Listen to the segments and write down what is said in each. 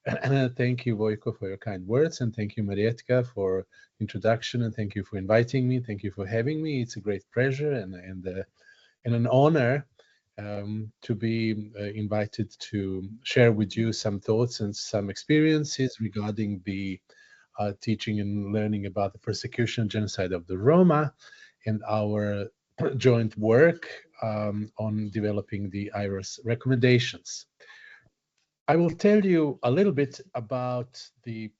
Thank you, Vojko, for your kind words, and thank you, Marietka, for introduction, and thank you for inviting me. Thank you for having me. It's a great pleasure and an honor to be invited to share with you some thoughts and some experiences regarding the teaching and learning about the persecution and genocide of the Roma and our joint work on developing the IHRA's recommendations. I will tell you a little bit about the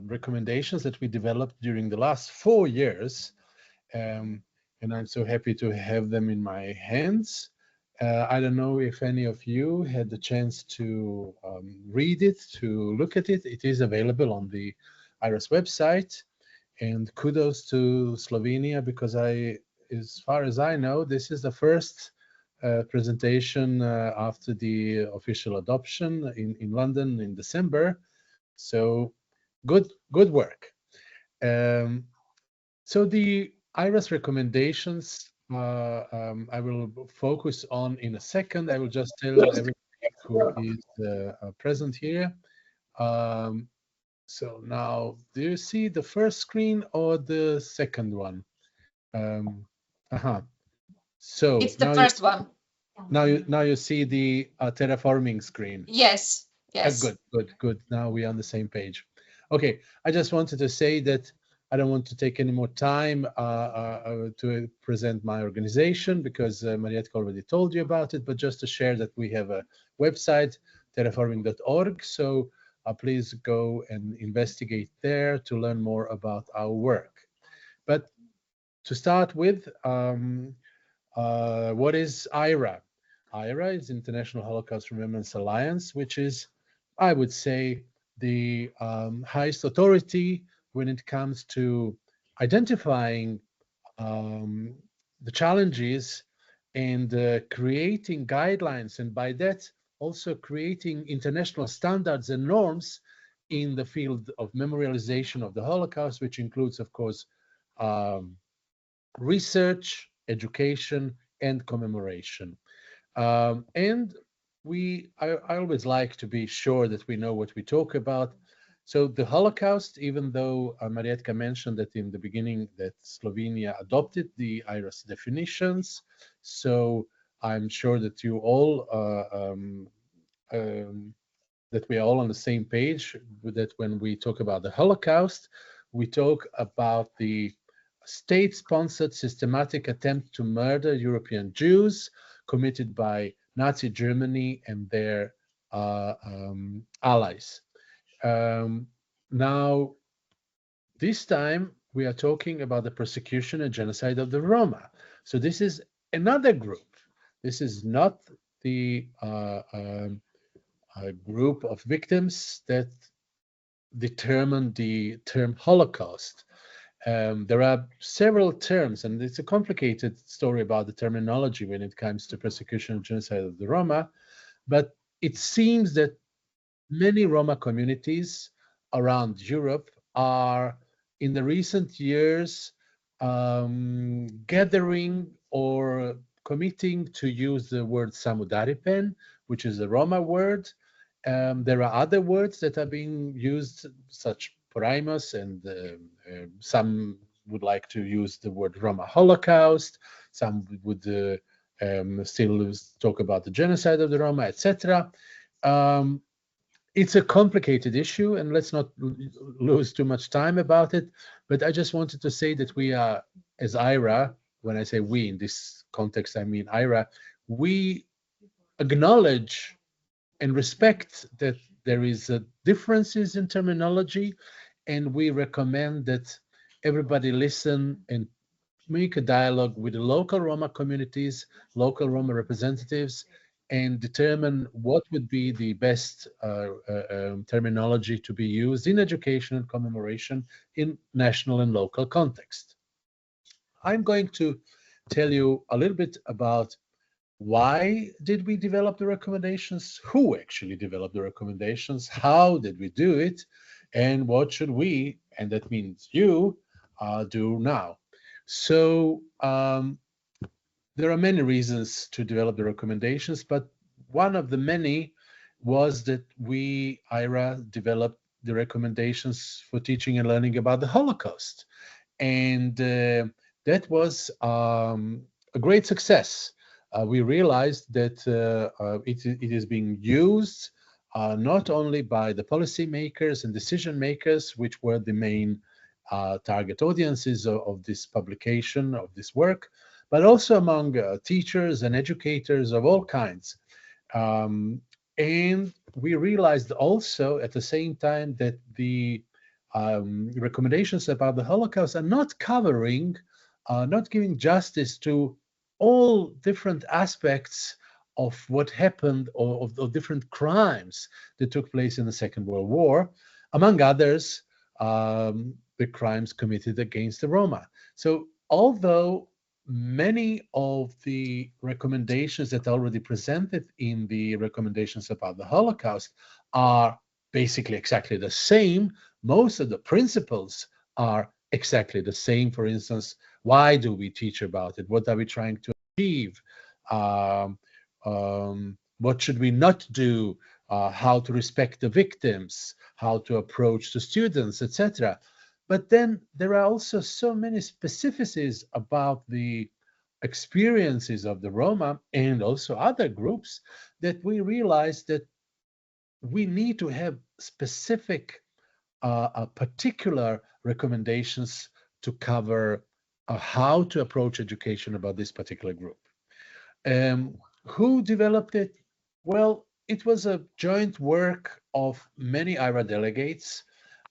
recommendations that we developed during the last 4 years, and I'm so happy to have them in my hands. I don't know if any of you had the chance to read it, to look at it. It is available on the IHRA's website, and kudos to Slovenia, because as far as I know, this is the first presentation after the official adoption in London in December. So good work. So the IHRA's recommendations I will focus on in a second. I will just tell everybody who is present here. So now, do you see the first screen or the second one? So it's the first one. Now you see the terraforming screen. Yes. Good. Now we're on the same page. Okay, I just wanted to say that I don't want to take any more time to present my organization, because Marietka already told you about it, but just to share that we have a website, terraforming.org. So please go and investigate there to learn more about our work. But to start with, what is IHRA? IHRA is International Holocaust Remembrance Alliance, which is, I would say, the highest authority when it comes to identifying the challenges and creating guidelines, and by that also creating international standards and norms in the field of memorialization of the Holocaust, which includes, of course, research, education, and commemoration. And I always like to be sure that we know what we talk about. So the Holocaust, even though Marietka mentioned that in the beginning that Slovenia adopted the IHRA's definitions, so I'm sure that you all that we are all on the same page with that. When we talk about the Holocaust, we talk about the state-sponsored systematic attempt to murder European Jews committed by Nazi Germany and their allies. Now, this time we are talking about the persecution and genocide of the Roma. So this is another group. This is not the group of victims that determine the term Holocaust. There are several terms, and it's a complicated story about the terminology when it comes to persecution and genocide of the Roma, but it seems that many Roma communities around Europe are, in the recent years, gathering or committing to use the word samudaripen, which is a Roma word. There are other words that are being used, such Poraimus, and some would like to use the word Roma Holocaust. Some would still talk about the genocide of the Roma, etc. It's a complicated issue, and let's not lose too much time about it. But I just wanted to say that we are, as IHRA, when I say we in this context, I mean IHRA, we acknowledge and respect that there is differences in terminology, and we recommend that everybody listen and make a dialogue with the local Roma communities, local Roma representatives, and determine what would be the best terminology to be used in education and commemoration in national and local context. I'm going to tell you a little bit about why did we develop the recommendations, who actually developed the recommendations, how did we do it, and what should we, and that means you, do now. So there are many reasons to develop the recommendations, but one of the many was that we, IHRA, developed the recommendations for teaching and learning about the Holocaust. And that was a great success. We realized that it is being used not only by the policymakers and decision makers, which were the main target audiences of this publication, of this work, but also among teachers and educators of all kinds. And we realized also at the same time that the recommendations about the Holocaust are not covering, not giving justice to all different aspects of what happened, or of different crimes that took place in the Second World War, among others, the crimes committed against the Roma. So although many of the recommendations that are already presented in the recommendations about the Holocaust are basically exactly the same, most of the principles are exactly the same. For instance, why do we teach about it? What are we trying to achieve? What should we not do? How to respect the victims? How to approach the students, etc. But then there are also so many specificities about the experiences of the Roma and also other groups that we realize that we need to have specific, particular recommendations to cover how to approach education about this particular group. Who developed it? Well, it was a joint work of many IHRA delegates.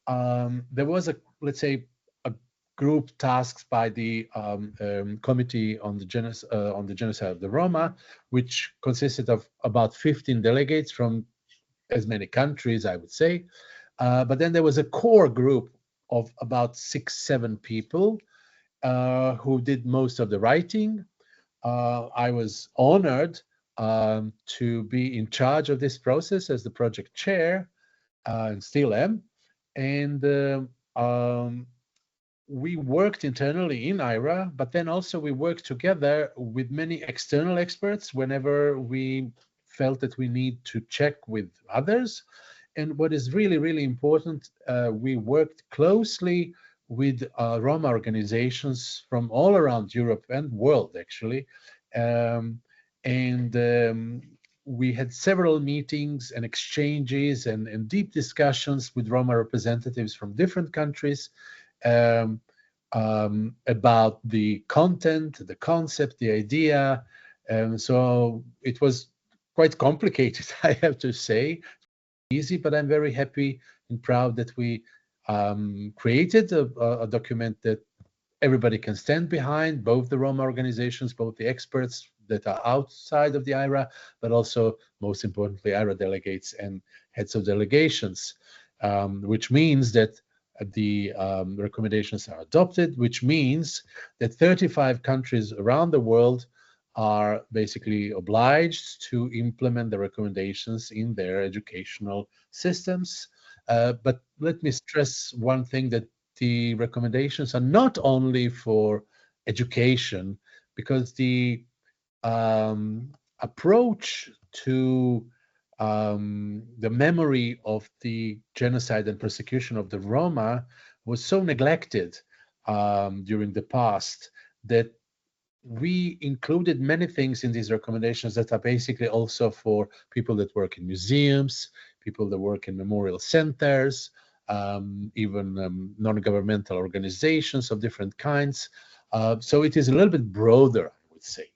There was let's say, a group tasked by the Committee on the Genocide of the Roma, which consisted of about 15 delegates from as many countries, I would say. But then there was a core group of about 6-7 people who did most of the writing. I was honored to be in charge of this process as the project chair, and still am. And we worked internally in IHRA, but then also we worked together with many external experts whenever we felt that we need to check with others. And what is really, really important, we worked closely with Roma organizations from all around Europe and world, actually. We had several meetings and exchanges and deep discussions with Roma representatives from different countries about the content, the concept, the idea. So it was quite complicated, I have to say. Easy, but I'm very happy and proud that we created a document that everybody can stand behind, both the Roma organizations, both the experts that are outside of the IHRA, but also, most importantly, IHRA delegates and heads of delegations, which means that the recommendations are adopted, which means that 35 countries around the world are basically obliged to implement the recommendations in their educational systems. But let me stress one thing, that the recommendations are not only for education, because the approach to the memory of the genocide and persecution of the Roma was so neglected during the past that we included many things in these recommendations that are basically also for people that work in museums, people that work in memorial centers, even non-governmental organizations of different kinds. So it is a little bit broader, I would say.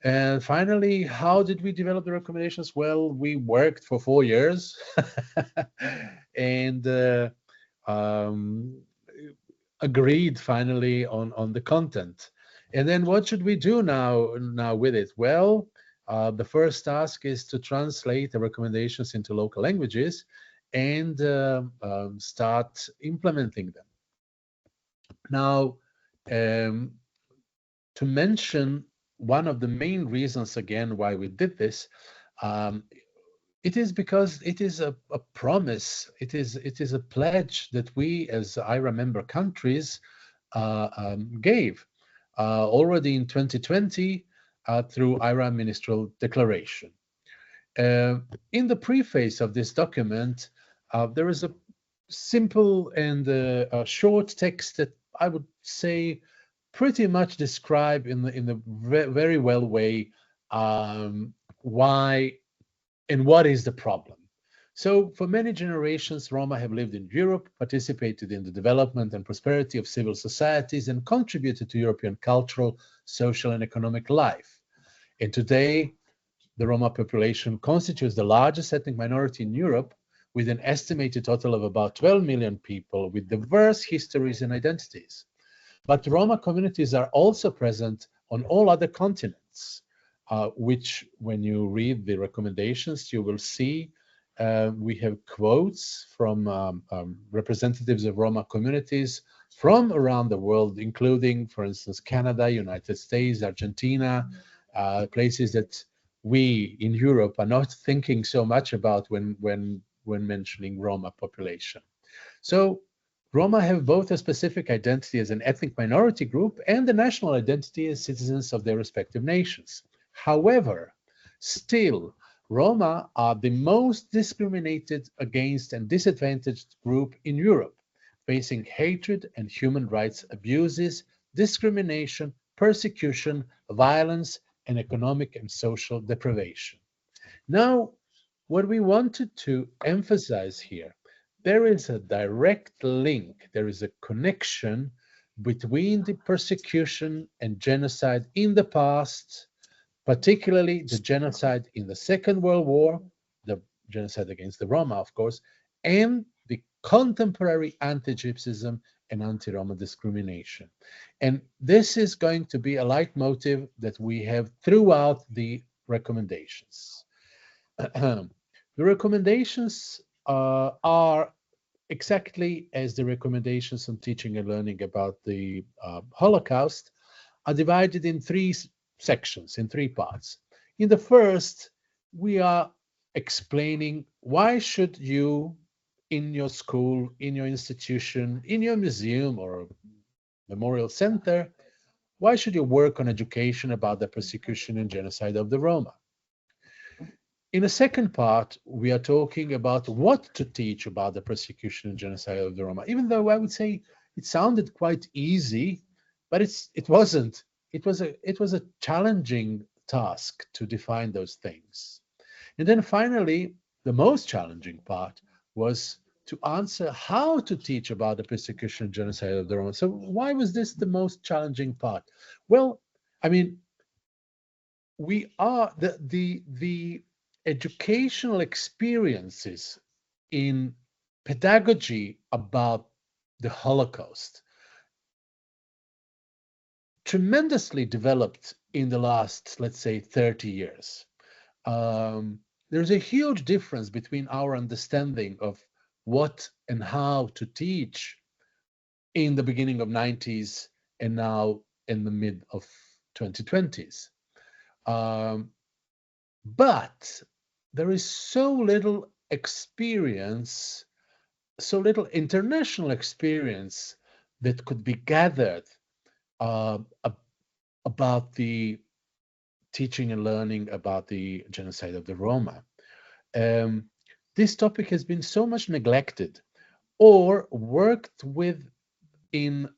And finally, how did we develop the recommendations? Well, we worked for 4 years and agreed finally on the content. And then what should we do now with it? Well, the first task is to translate the recommendations into local languages and start implementing them. Now, to mention one of the main reasons, again, why we did this, it is because it is a promise, it is a pledge that we as IHRA member countries gave already in 2020 through IHRA Ministerial Declaration. In the preface of this document, there is a simple and a short text that I would say pretty much describe in the very well way why and what is the problem. So for many generations, Roma have lived in Europe, participated in the development and prosperity of civil societies, and contributed to European cultural, social, and economic life. And today, the Roma population constitutes the largest ethnic minority in Europe, with an estimated total of about 12 million people with diverse histories and identities. But Roma communities are also present on all other continents, which when you read the recommendations, you will see we have quotes from representatives of Roma communities from around the world, including, for instance, Canada, United States, Argentina, places that we in Europe are not thinking so much about when mentioning Roma population. So Roma have both a specific identity as an ethnic minority group and a national identity as citizens of their respective nations. However, still, Roma are the most discriminated against and disadvantaged group in Europe, facing hatred and human rights abuses, discrimination, persecution, violence, and economic and social deprivation. Now, what we wanted to emphasize here, there is a direct link, there is a connection between the persecution and genocide in the past, particularly the genocide in the Second World War, the genocide against the Roma, of course, and the contemporary anti-Gypsyism and anti-Roma discrimination. And this is going to be a leitmotif that we have throughout the recommendations. The recommendations are exactly as the recommendations on teaching and learning about the Holocaust are divided in three sections, in three parts. In the first, we are explaining why should you in your school, in your institution, in your museum or memorial center, why should you work on education about the persecution and genocide of the Roma? In the second part, we are talking about what to teach about the persecution and genocide of the Roma, even though I would say it sounded quite easy, but it wasn't. It was a challenging task to define those things. And then finally, the most challenging part was to answer how to teach about the persecution and genocide of the Roma. So why was this the most challenging part? Well, I mean, we are the educational experiences in pedagogy about the Holocaust tremendously developed in the last, let's say, 30 years. There's a huge difference between our understanding of what and how to teach in the beginning of 90s and now in the mid of 2020s. But there is so little experience, so little international experience that could be gathered about the teaching and learning about the genocide of the Roma. This topic has been so much neglected or worked with in,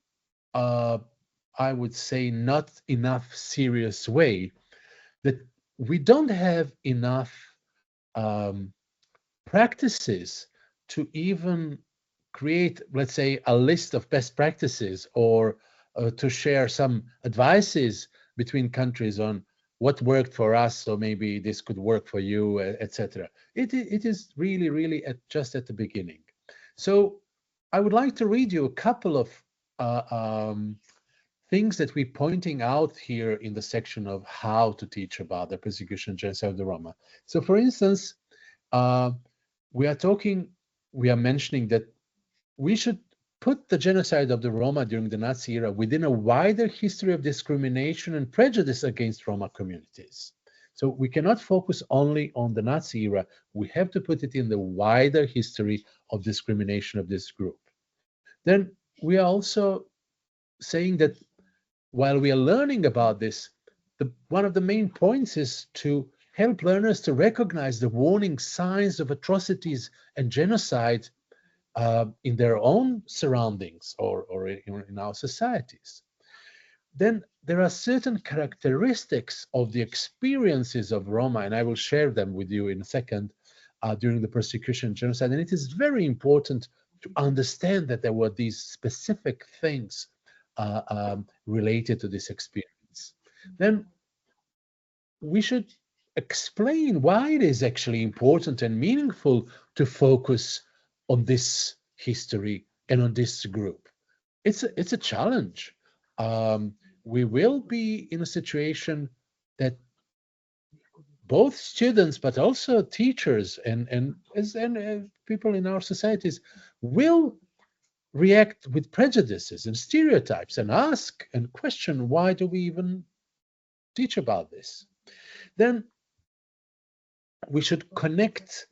I would say, not enough serious way, that we don't have enough practices to even create, let's say, a list of best practices or to share some advices between countries on what worked for us, so maybe this could work for you, etc. It is really just at the beginning. So I would like to read you a couple of things that we're pointing out here in the section of how to teach about the persecution and genocide of the Roma. So for instance, we are mentioning that we should put the genocide of the Roma during the Nazi era within a wider history of discrimination and prejudice against Roma communities. So we cannot focus only on the Nazi era. We have to put it in the wider history of discrimination of this group. Then we are also saying that while we are learning about this, one of the main points is to help learners to recognize the warning signs of atrocities and genocide in their own surroundings or in our societies. Then there are certain characteristics of the experiences of Roma, and I will share them with you in a second, during the persecution and genocide. And it is very important to understand that there were these specific things related to this experience. Then we should explain why it is actually important and meaningful to focus on this history and on this group. It's a challenge. We will be in a situation that both students, but also teachers and people in our societies will react with prejudices and stereotypes and ask and question, why do we even teach about this? Then we should connect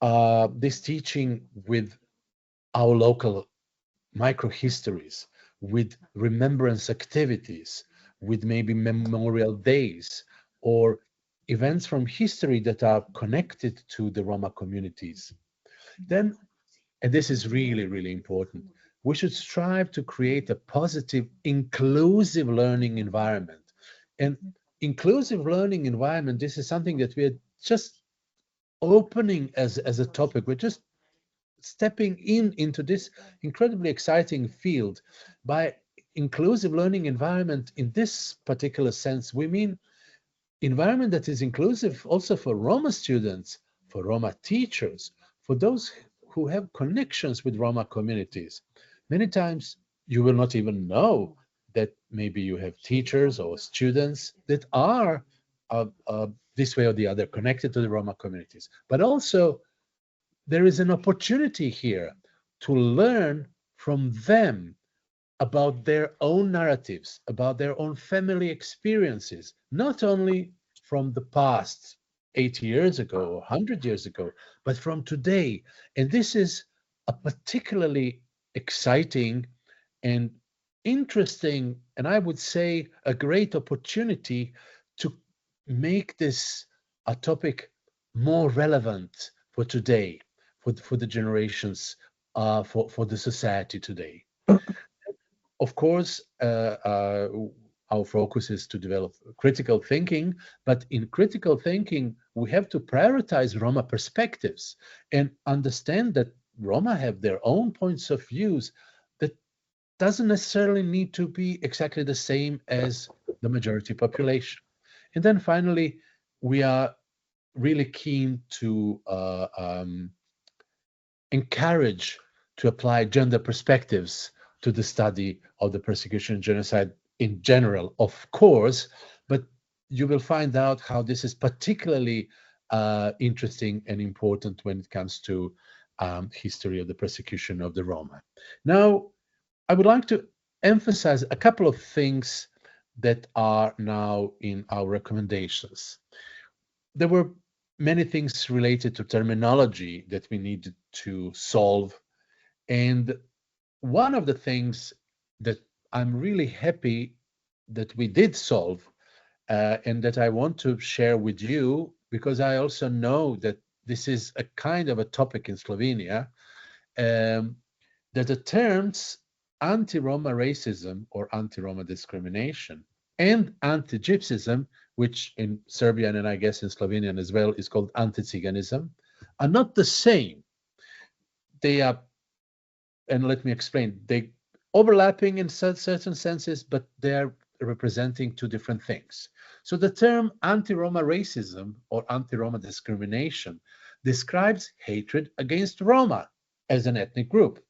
this teaching with our local microhistories, with remembrance activities, with maybe memorial days or events from history that are connected to the Roma communities. Then, and this is really, really important, we should strive to create a positive, inclusive learning environment. And inclusive learning environment, this is something that we are just opening as a topic. We're just stepping into this incredibly exciting field. By inclusive learning environment, in this particular sense, we mean environment that is inclusive also for Roma students, for Roma teachers, for those who have connections with Roma communities. Many times you will not even know that maybe you have teachers or students that are this way or the other connected to the Roma communities. But also there is an opportunity here to learn from them about their own narratives, about their own family experiences, not only from the past 80 years ago or 100 years ago, but from today. And this is a particularly exciting and interesting, and I would say a great opportunity to make this a topic more relevant for today, for the generations, for the society today. Of course, our focus is to develop critical thinking, but in critical thinking, we have to prioritize Roma perspectives and understand that Roma have their own points of views that doesn't necessarily need to be exactly the same as the majority population. And then finally, we are really keen to encourage to apply gender perspectives to the study of the persecution and genocide in general, of course, but you will find out how this is particularly interesting and important when it comes to history of the persecution of the Roma. Now, I would like to emphasize a couple of things that are now in our recommendations. There were many things related to terminology that we needed to solve. And one of the things that I'm really happy that we did solve and that I want to share with you, because I also know that this is a kind of a topic in Slovenia, that the terms anti-Roma racism or anti-Roma discrimination and anti-Gypsyism, which in Serbian and I guess in Slovenian as well is called anti-Tsiganism, are not the same. They are, and let me explain, they overlapping in certain senses, but they're representing two different things. So the term anti-Roma racism or anti-Roma discrimination describes hatred against Roma as an ethnic group.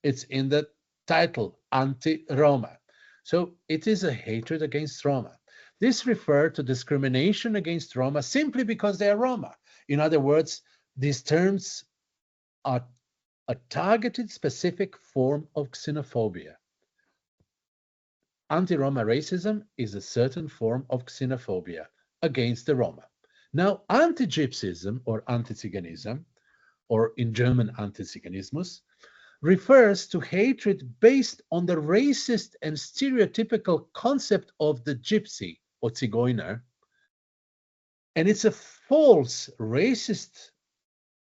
It's in the title, anti-Roma. So it is a hatred against Roma. This refers to discrimination against Roma simply because they are Roma. In other words, these terms are a targeted specific form of xenophobia. Anti-Roma racism is a certain form of xenophobia against the Roma. Now, anti-Gypsyism or anti-Tsiganism, or in German anti-Tsiganismus, refers to hatred based on the racist and stereotypical concept of the gypsy or Zigeuner And it's a false racist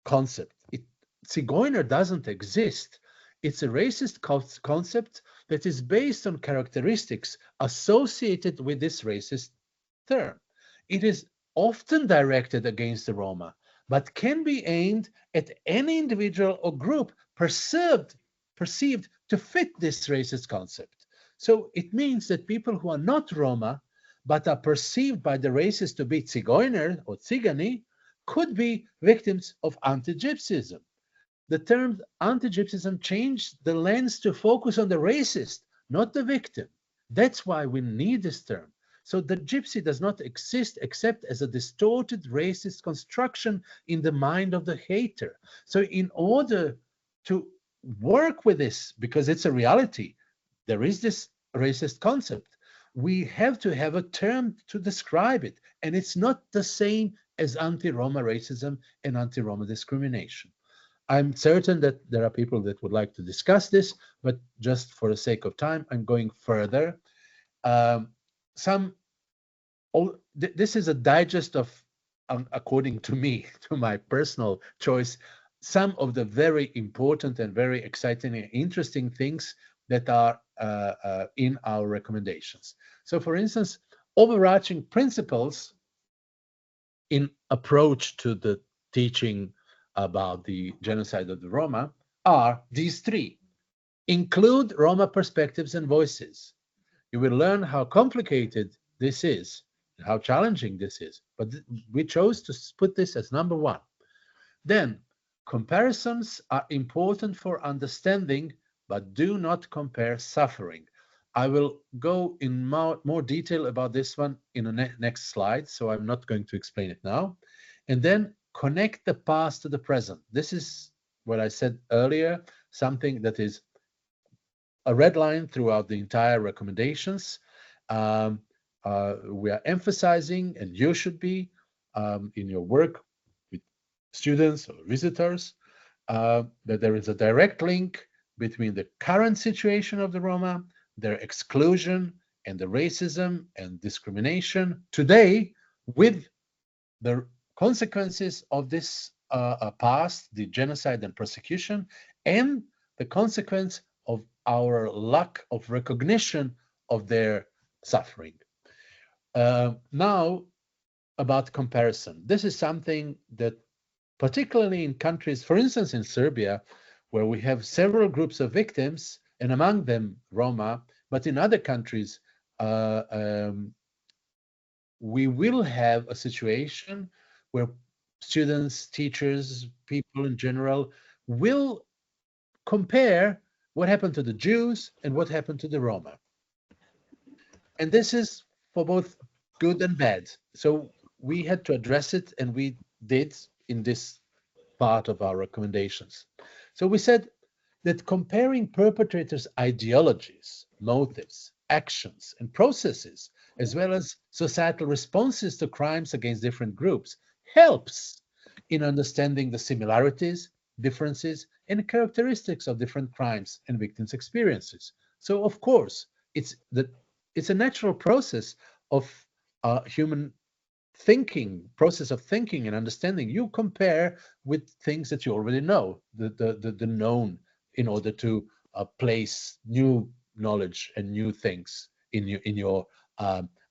concept. Zigeuner doesn't exist. It's a racist concept that is based on characteristics associated with this racist term. It is often directed against the Roma, but can be aimed at any individual or group perceived to fit this racist concept. So it means that people who are not Roma, but are perceived by the racists to be Zigeuner or Zigani, could be victims of anti-Gypsyism. The term anti-Gypsyism changed the lens to focus on the racist, not the victim. That's why we need this term. So the gypsy does not exist except as a distorted racist construction in the mind of the hater. So in order to work with this, because it's a reality, there is this racist concept, we have to have a term to describe it. And it's not the same as anti-Roma racism and anti-Roma discrimination. I'm certain that there are people that would like to discuss this, but just for the sake of time, I'm going further. This is a digest of, according to me, to my personal choice, some of the very important and very exciting and interesting things that are in our recommendations. So, for instance, overarching principles in approach to the teaching about the genocide of the Roma are these three. Include Roma perspectives and voices. You will learn how complicated this is, how challenging this is, but we chose to put this as number one. Then, comparisons are important for understanding, but do not compare suffering. I will go in more detail about this one in the next slide, so I'm not going to explain it now. And then connect the past to the present. This is what I said earlier, something that is a red line throughout the entire recommendations. We are emphasizing, and you should be, in your work with students or visitors, that there is a direct link between the current situation of the Roma, their exclusion, and the racism and discrimination today with the consequences of this past, the genocide and persecution, and the consequence of our lack of recognition of their suffering. Now, about comparison. This is something that, particularly in countries, for instance, in Serbia, where we have several groups of victims, and among them Roma, but in other countries, we will have a situation where students, teachers, people in general will compare what happened to the Jews and what happened to the Roma. And this is for both good and bad. So we had to address it, and we did in this part of our recommendations. So we said that comparing perpetrators' ideologies, motives, actions, and processes, as well as societal responses to crimes against different groups, helps in understanding the similarities, differences, and characteristics of different crimes and victims' experiences. So, of course, it's a natural process of human thinking, process of thinking and understanding. You compare with things that you already know, the known, in order to place new knowledge and new things in your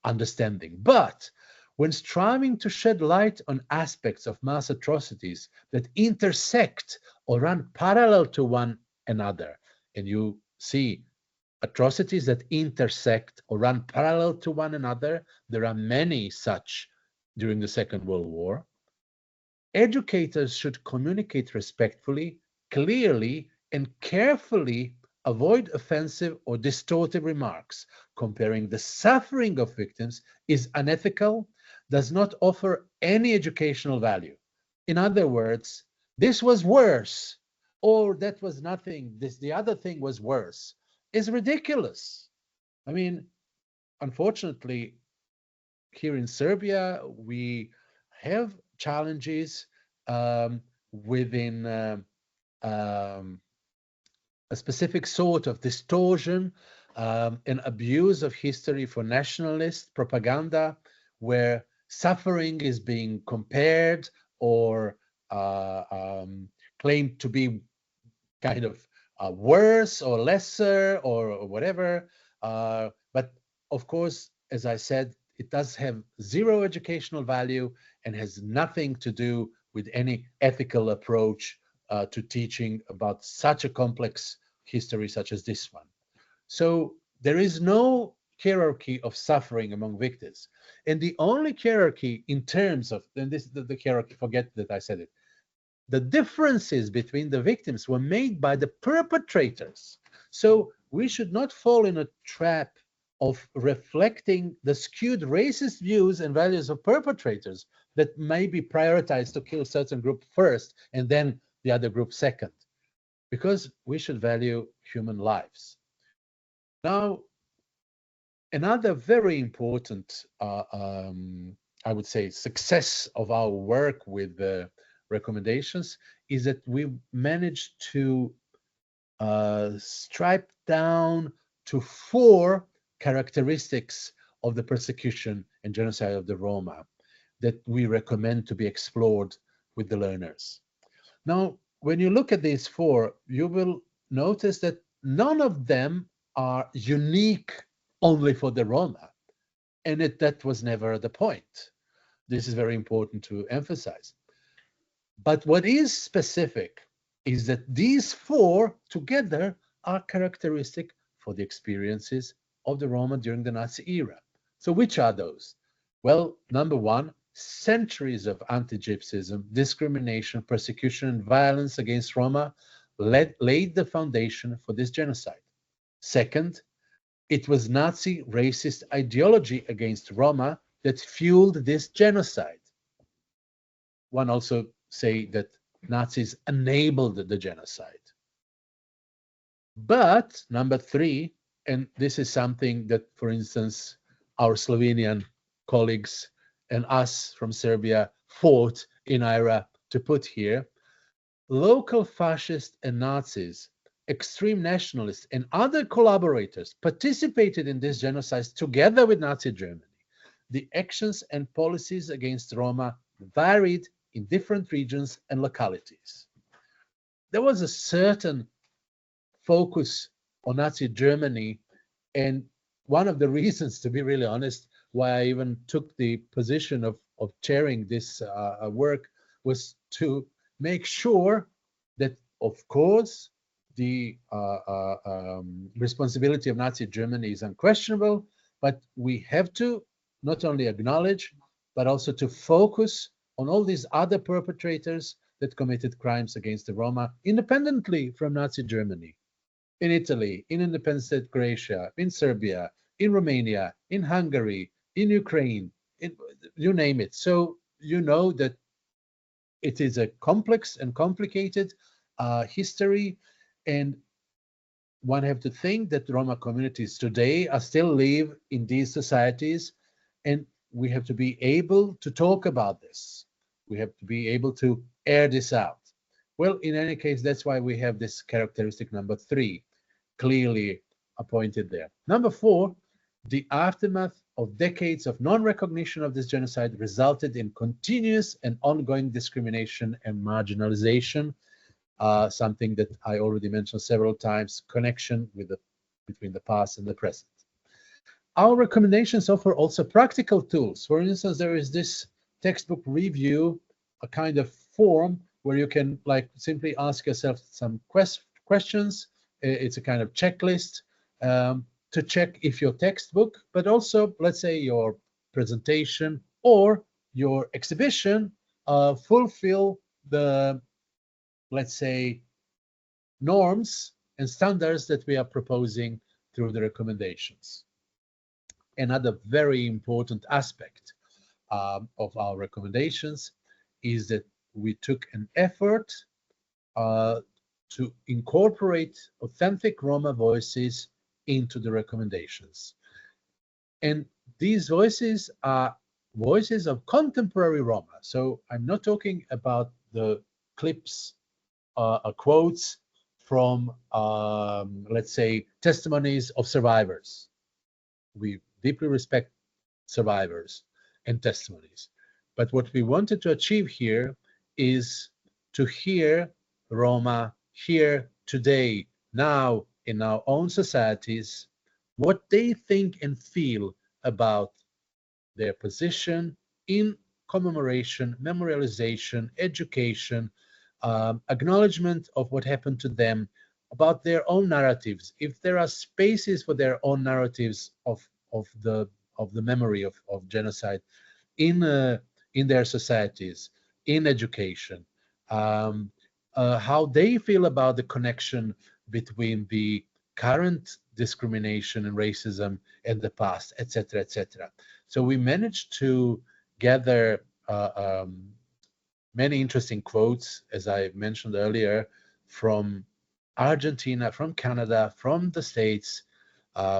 understanding. But when striving to shed light on aspects of mass atrocities that intersect or run parallel to one another, and you see atrocities that intersect or run parallel to one another, there are many such during the Second World War, educators should communicate respectfully, clearly, and carefully avoid offensive or distortive remarks. Comparing the suffering of victims is unethical, does not offer any educational value. In other words, this was worse, or that was nothing, the other thing was worse, is ridiculous. I mean, unfortunately, here in Serbia, we have challenges within a specific sort of distortion and abuse of history for nationalist propaganda, where suffering is being compared or claimed to be kind of worse or lesser or whatever. But of course, as I said, it does have zero educational value and has nothing to do with any ethical approach to teaching about such a complex history such as this one. So there is no hierarchy of suffering among victims. And the only hierarchy in terms of, and this is the hierarchy, forget that I said it, the differences between the victims were made by the perpetrators. So we should not fall in a trap of reflecting the skewed racist views and values of perpetrators that may be prioritized to kill a certain group first and then the other group second, because we should value human lives. Now, another very important, I would say, success of our work with the recommendations is that we managed to stripe down to 4 characteristics of the persecution and genocide of the Roma that we recommend to be explored with the learners. Now, when you look at these 4, you will notice that none of them are unique only for the Roma, and that was never the point. This is very important to emphasize. But what is specific is that these 4 together are characteristic for the experiences of the Roma during the Nazi era. So which are those? Well, number 1, centuries of anti-Gypsyism, discrimination, persecution, and violence against Roma laid the foundation for this genocide. Second, it was Nazi racist ideology against Roma that fueled this genocide. One also say that Nazis enabled the genocide. But number 3, and this is something that, for instance, our Slovenian colleagues and us from Serbia fought in IHRA to put here, local fascists and Nazis, extreme nationalists, and other collaborators participated in this genocide together with Nazi Germany. The actions and policies against Roma varied in different regions and localities. There was a certain focus on Nazi Germany, and one of the reasons, to be really honest, why I even took the position of chairing this work was to make sure that, of course, the responsibility of Nazi Germany is unquestionable, but we have to not only acknowledge, but also to focus on all these other perpetrators that committed crimes against the Roma independently from Nazi Germany. In Italy, in independent state Croatia, in Serbia, in Romania, in Hungary, in Ukraine, you name it. So you know that it is a complex and complicated history, and one have to think that Roma communities today are still live in these societies, and we have to be able to talk about this. We have to be able to air this out. Well, in any case, that's why we have this characteristic number 3 clearly appointed there. Number 4, the aftermath of decades of non-recognition of this genocide resulted in continuous and ongoing discrimination and marginalization, something that I already mentioned several times, connection with between the past and the present. Our recommendations offer also practical tools. For instance, there is this textbook review, a kind of form where you can simply ask yourself some questions. It's a kind of checklist to check if your textbook, but also, let's say, your presentation or your exhibition fulfill the, let's say, norms and standards that we are proposing through the recommendations. Another very important aspect of our recommendations is that we took an effort to incorporate authentic Roma voices into the recommendations. And these voices are voices of contemporary Roma. So I'm not talking about the clips, quotes from, let's say, testimonies of survivors. We deeply respect survivors, and testimonies. But what we wanted to achieve here is to hear Roma here today, now in our own societies, what they think and feel about their position in commemoration, memorialization, education, acknowledgement of what happened to them, about their own narratives. If there are spaces for their own narratives of the memory of genocide in their societies, in education, how they feel about the connection between the current discrimination and racism and the past, etc., etc. So we managed to gather many interesting quotes, as I mentioned earlier, from Argentina, from Canada, from the States,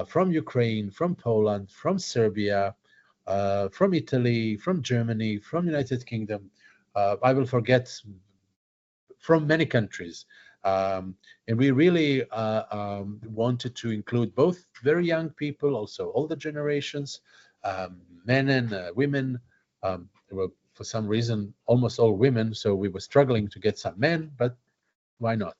from Ukraine, from Poland, from Serbia, from Italy, from Germany, from United Kingdom. I will forget, from many countries. And we really wanted to include both very young people, also older generations, men and women. There were, for some reason, almost all women, so we were struggling to get some men, but why not?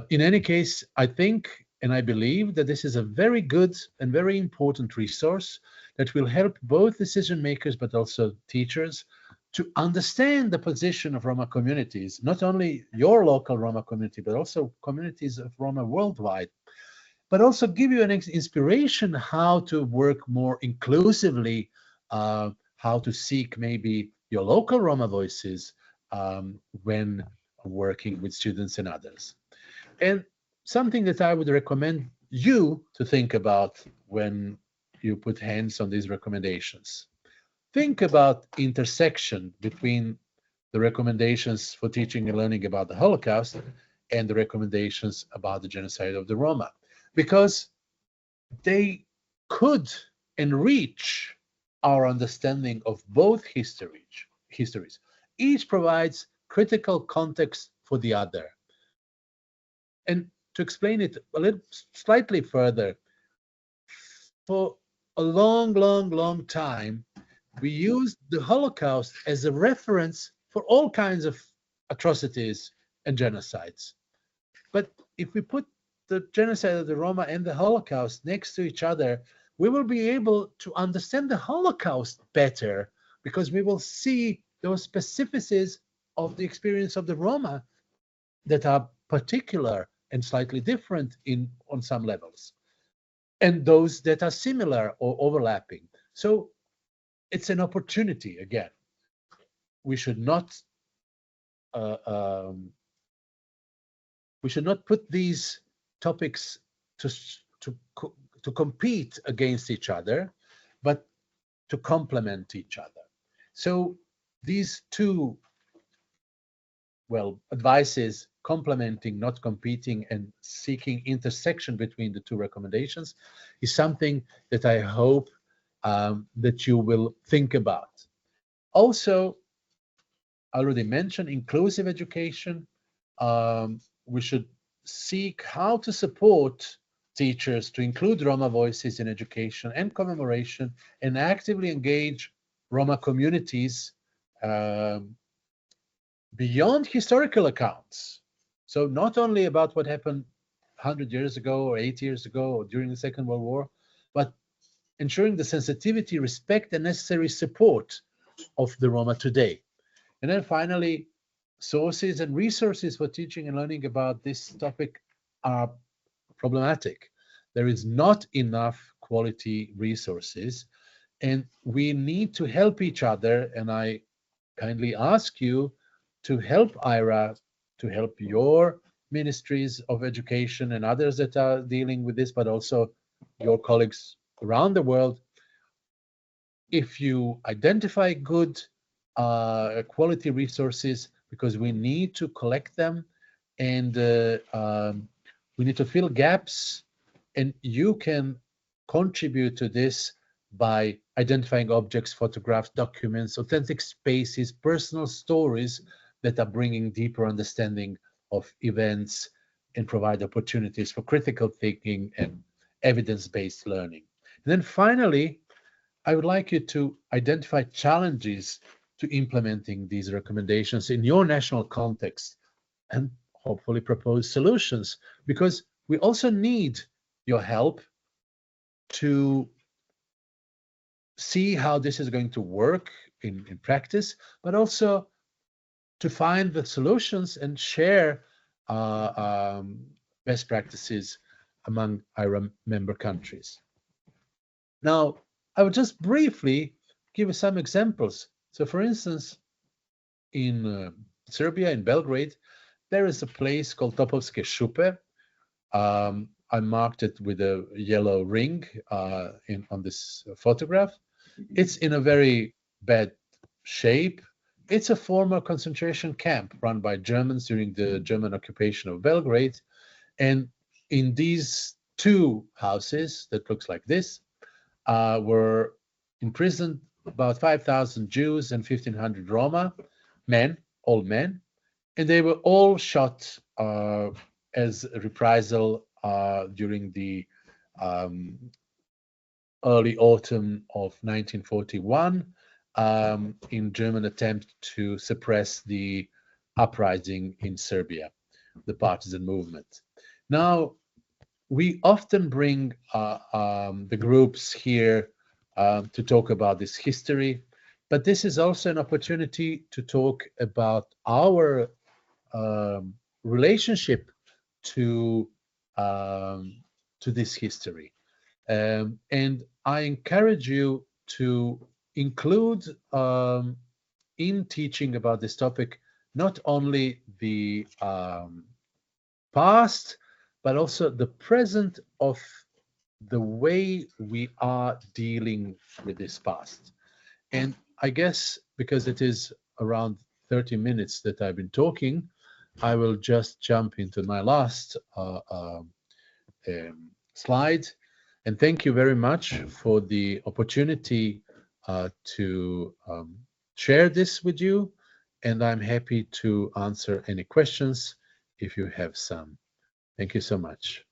In any case, I think and I believe that this is a very good and very important resource that will help both decision makers but also teachers to understand the position of Roma communities, not only your local Roma community, but also communities of Roma worldwide, but also give you an inspiration how to work more inclusively, how to seek maybe your local Roma voices when working with students and others. And something that I would recommend you to think about when you put hands on these recommendations. Think about intersection between the recommendations for teaching and learning about the Holocaust and the recommendations about the genocide of the Roma, because they could enrich our understanding of both histories. Each provides critical context for the other. And to explain it a little slightly further, for a long time, we used the Holocaust as a reference for all kinds of atrocities and genocides. But if we put the genocide of the Roma and the Holocaust next to each other, we will be able to understand the Holocaust better, because we will see those specificities of the experience of the Roma that are particular and slightly different on some levels, and those that are similar or overlapping. So it's an opportunity. Again, we should not put these topics to compete against each other, but to complement each other. So these two, advices, complementing, not competing, and seeking intersection between the two recommendations, is something that I hope that you will think about. Also, I already mentioned inclusive education. We should seek how to support teachers to include Roma voices in education and commemoration, and actively engage Roma communities beyond historical accounts. So not only about what happened 100 years ago or 8 years ago or during the Second World War, but ensuring the sensitivity, respect, and necessary support of the Roma today. And then finally, sources and resources for teaching and learning about this topic are problematic. There is not enough quality resources, and we need to help each other. And I kindly ask you to help IHRA, to help your ministries of education and others that are dealing with this, but also your colleagues around the world. If you identify good quality resources, because we need to collect them, and we need to fill gaps, and you can contribute to this by identifying objects, photographs, documents, authentic spaces, personal stories that are bringing deeper understanding of events and provide opportunities for critical thinking and evidence-based learning. And then finally, I would like you to identify challenges to implementing these recommendations in your national context and hopefully propose solutions, because we also need your help to see how this is going to work in practice, but also to find the solutions and share best practices among IHRA member countries. Now, I will just briefly give you some examples. So, for instance, in Serbia, in Belgrade, there is a place called Topovske Šupe. I marked it with a yellow ring on this photograph. It's in a very bad shape. It's a former concentration camp run by Germans during the German occupation of Belgrade. And in these two houses that looks like this were imprisoned about 5,000 Jews and 1,500 Roma, men, all men, and they were all shot as a reprisal during the early autumn of 1941 in German attempt to suppress the uprising in Serbia, the partisan movement. Now, we often bring the groups here to talk about this history, but this is also an opportunity to talk about our relationship to this history. And I encourage you to include in teaching about this topic not only the past, but also the present of the way we are dealing with this past. And I guess because it is around 30 minutes that I've been talking, I will just jump into my last slide. And thank you very much for the opportunity to share this with you. And I'm happy to answer any questions if you have some. Thank you so much.